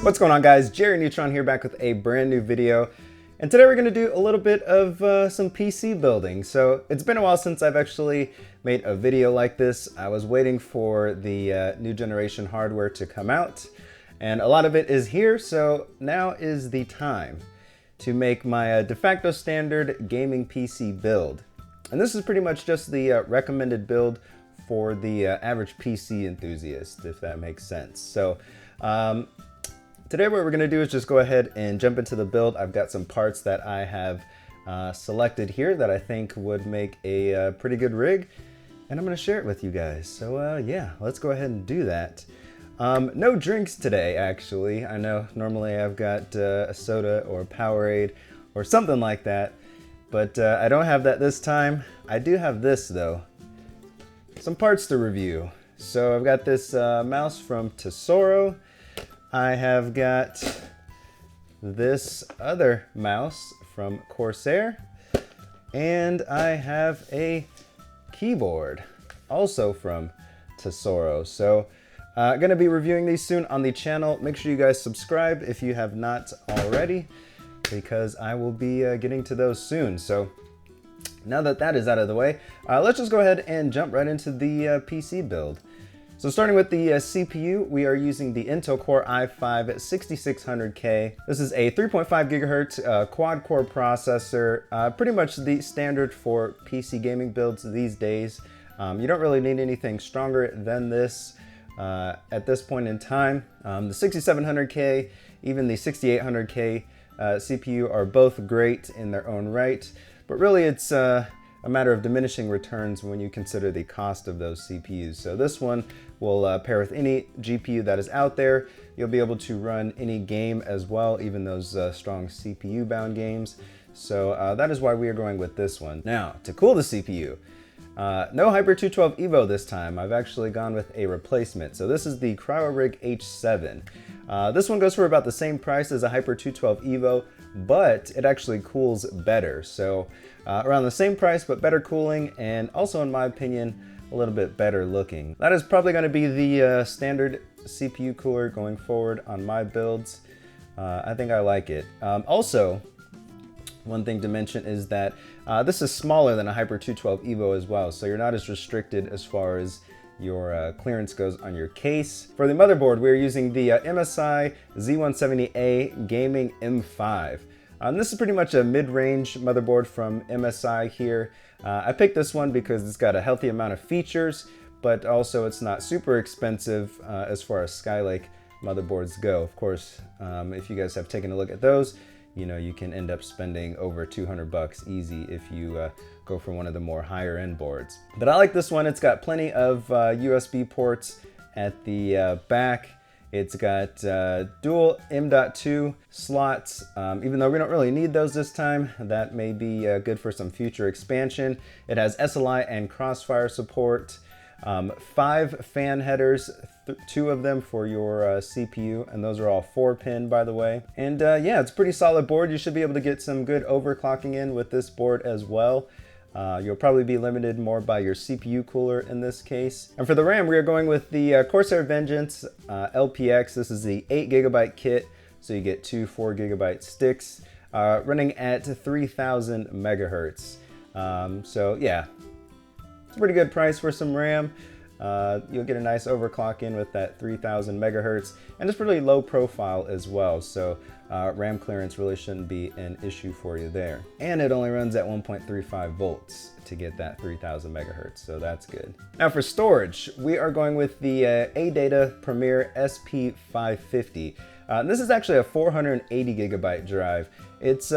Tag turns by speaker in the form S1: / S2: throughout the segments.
S1: What's going on, guys? Jerry Neutron here, back with a brand new video. And today we're going to do a little bit of some PC building. So it's been a while since I've actually made a video like this. I was waiting for the new generation hardware to come out, and a lot of it is here. So now is the time to make my de facto standard gaming PC build. And this is pretty much just the recommended build for the average PC enthusiast, if that makes sense. So today what we're going to do is just go ahead and jump into the build. I've got some parts that I have selected here that I think would make a pretty good rig, and I'm going to share it with you guys. So yeah, let's go ahead and do that. No drinks today, actually. I know normally I've got a soda or a Powerade or something like that, but I don't have that this time. I do have this though. Some parts to review. So I've got this mouse from Tesoro. I have got this other mouse from Corsair, and I have a keyboard also from Tesoro. So gonna be reviewing these soon on the channel. Make sure you guys subscribe if you have not already, because I will be getting to those soon. So now that that is out of the way, let's just go ahead and jump right into the PC build. So starting with the CPU, we are using the Intel Core i5 6600K. This is a 3.5 gigahertz quad-core processor, pretty much the standard for PC gaming builds these days. You don't really need anything stronger than this at this point in time. The 6700K, even the 6800K CPU are both great in their own right, but really it's a matter of diminishing returns when you consider the cost of those CPUs. So this one will pair with any GPU that is out there. You'll be able to run any game as well, even those strong CPU bound games. So that is why we are going with this one. Now, to cool the CPU, no Hyper 212 Evo this time. I've actually gone with a replacement. So this is the CryoRig H7. This one goes for about the same price as a Hyper 212 Evo, but it actually cools better. So around the same price, but better cooling, and also, in my opinion, a little bit better looking. That is probably going to be the standard CPU cooler going forward on my builds. I think I like it. Also, one thing to mention is that this is smaller than a Hyper 212 Evo as well, so you're not as restricted as far as your clearance goes on your case. For the motherboard, we're using the MSI Z170A Gaming M5. This is pretty much a mid-range motherboard from MSI here. I picked this one because it's got a healthy amount of features, but also it's not super expensive as far as Skylake motherboards go. Of course, if you guys have taken a look at those, you know you can end up spending over 200 bucks easy if you go for one of the more higher end boards. But I like this one. It's got plenty of USB ports at the back. It's got dual M.2 slots, even though we don't really need those this time. That may be good for some future expansion. It has SLI and Crossfire support, 5 fan headers, 2 of them for your CPU, and those are all 4-pin, by the way. And yeah, it's a pretty solid board. You should be able to get some good overclocking in with this board as well. You'll probably be limited more by your CPU cooler in this case. And for the RAM, we are going with the Corsair Vengeance LPX. This is the 8 gigabyte kit, so you get 2 4 gigabyte sticks, running at 3000 megahertz. So yeah, it's a pretty good price for some RAM. You'll get a nice overclock in with that 3000 megahertz, and it's pretty low profile as well, so RAM clearance really shouldn't be an issue for you there. And it only runs at 1.35 volts to get that 3000 megahertz, so that's good. Now for storage, we are going with the ADATA Premier SP550. This is actually a 480 gigabyte drive. It's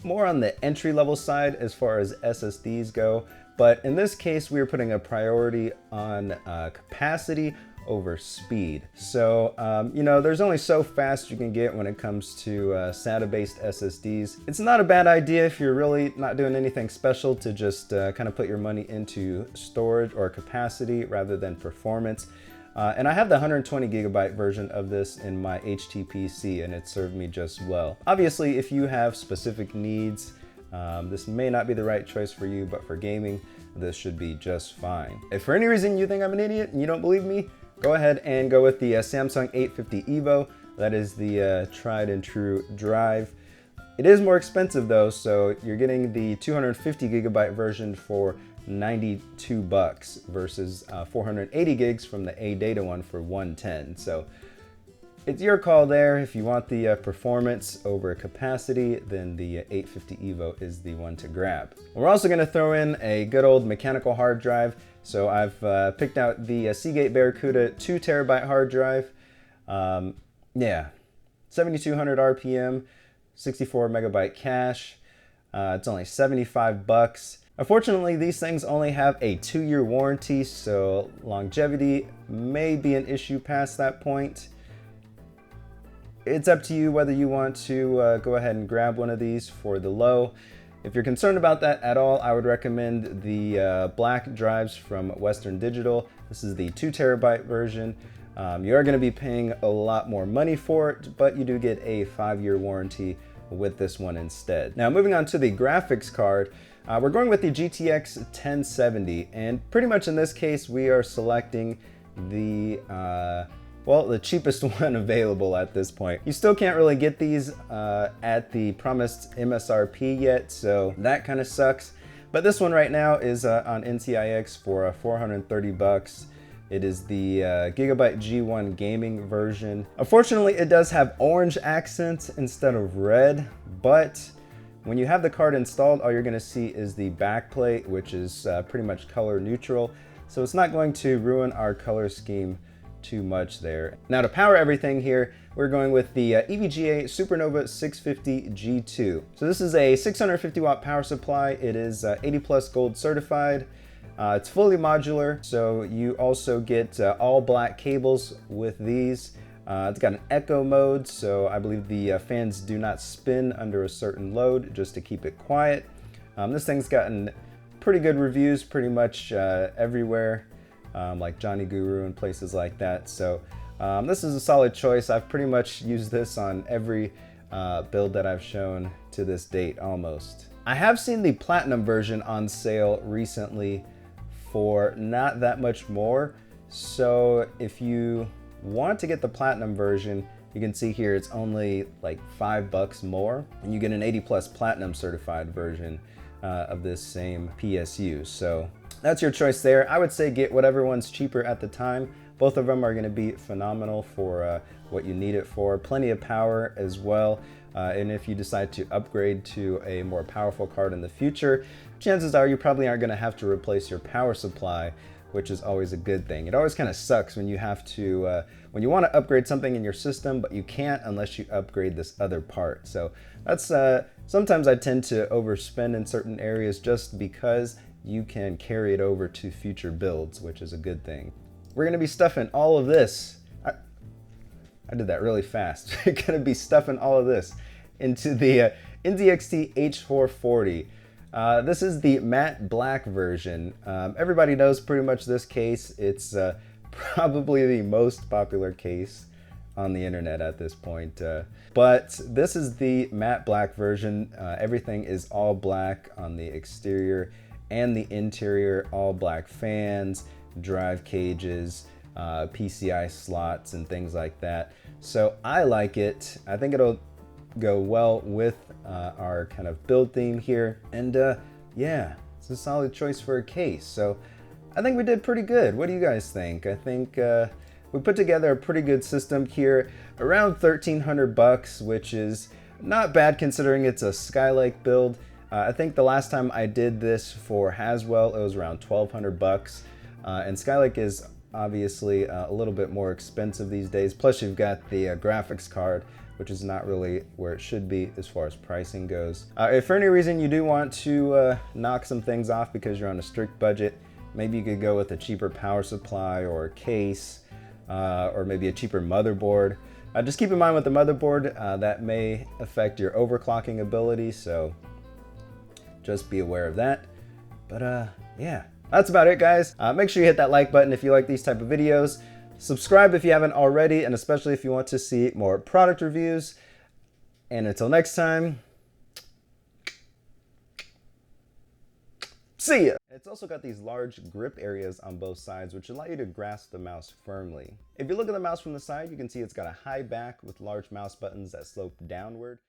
S1: more on the entry-level side as far as SSDs go, but in this case, we are putting a priority on capacity over speed. So, you know, there's only so fast you can get when it comes to SATA-based SSDs. It's not a bad idea if you're really not doing anything special to just kind of put your money into storage or capacity rather than performance. And I have the 120 gigabyte version of this in my HTPC, and it served me just well. Obviously, if you have specific needs, this may not be the right choice for you, but for gaming, this should be just fine. If for any reason you think I'm an idiot and you don't believe me, go ahead and go with the Samsung 850 EVO. That is the tried and true drive. It is more expensive though, so you're getting the 250 gigabyte version for 92 bucks versus 480 gigs from the ADATA one for 110. So it's your call there. If you want the performance over capacity, then the 850 EVO is the one to grab. We're also going to throw in a good old mechanical hard drive. So I've picked out the Seagate Barracuda 2 terabyte hard drive. Yeah, 7200 RPM, 64 megabyte cache. It's only 75 bucks. Unfortunately, these things only have a 2-year warranty, so longevity may be an issue past that point. It's up to you whether you want to go ahead and grab one of these for the low. If you're concerned about that at all, I would recommend the black drives from Western Digital. This is the 2 terabyte version. You are going to be paying a lot more money for it, but you do get a 5-year warranty with this one instead. Now moving on to the graphics card, we're going with the GTX 1070, and pretty much in this case we are selecting the well, the cheapest one available at this point. You still can't really get these at the promised MSRP yet, so that kind of sucks. But this one right now is on NCIX for 430 bucks. It is the Gigabyte G1 gaming version. Unfortunately, it does have orange accents instead of red, but when you have the card installed, all you're gonna see is the backplate, which is pretty much color neutral. So it's not going to ruin our color scheme too much there. Now to power everything here, we're going with the EVGA Supernova 650 G2. So this is a 650 watt power supply. It is 80 plus gold certified. It's fully modular, so you also get all black cables with these. It's got an echo mode, so I believe the fans do not spin under a certain load just to keep it quiet. This thing's gotten pretty good reviews pretty much everywhere. Like Johnny Guru and places like that. So this is a solid choice. I've pretty much used this on every build that I've shown to this date almost. I have seen the platinum version on sale recently for not that much more. So if you want to get the platinum version, you can see here it's only like $5 more, and you get an 80 plus platinum certified version of this same PSU. So that's your choice there. I would say get whatever one's cheaper at the time. Both of them are going to be phenomenal for what you need it for. Plenty of power as well. And if you decide to upgrade to a more powerful card in the future, chances are you probably aren't going to have to replace your power supply, which is always a good thing. It always kind of sucks when you have to, when you want to upgrade something in your system, but you can't unless you upgrade this other part. So that's, sometimes I tend to overspend in certain areas just because you can carry it over to future builds, which is a good thing. We're going to be stuffing all of this. I did that really fast. We're going to be stuffing all of this into the NZXT H440. This is the matte black version. Everybody knows pretty much this case. It's probably the most popular case on the internet at this point. But this is the matte black version. Everything is all black on the exterior and the interior, all black fans, drive cages, PCI slots and things like that. So I like it. I think it'll go well with our kind of build theme here. And yeah, it's a solid choice for a case. So I think we did pretty good. What do you guys think? I think we put together a pretty good system here, around 1,300 bucks, which is not bad considering it's a Skylake build. I think the last time I did this for Haswell, it was around 1,200 bucks. And Skylake is obviously a little bit more expensive these days. Plus you've got the graphics card, which is not really where it should be as far as pricing goes. If for any reason you do want to knock some things off because you're on a strict budget, maybe you could go with a cheaper power supply or a case, or maybe a cheaper motherboard. Just keep in mind with the motherboard, that may affect your overclocking ability, so just be aware of that. But yeah, that's about it, guys. Make sure you hit that like button if you like these type of videos. Subscribe if you haven't already, and especially if you want to see more product reviews. And until next time, see ya. it's also got these large grip areas on both sides, which allow you to grasp the mouse firmly. If you look at the mouse from the side, you can see it's got a high back with large mouse buttons that slope downward.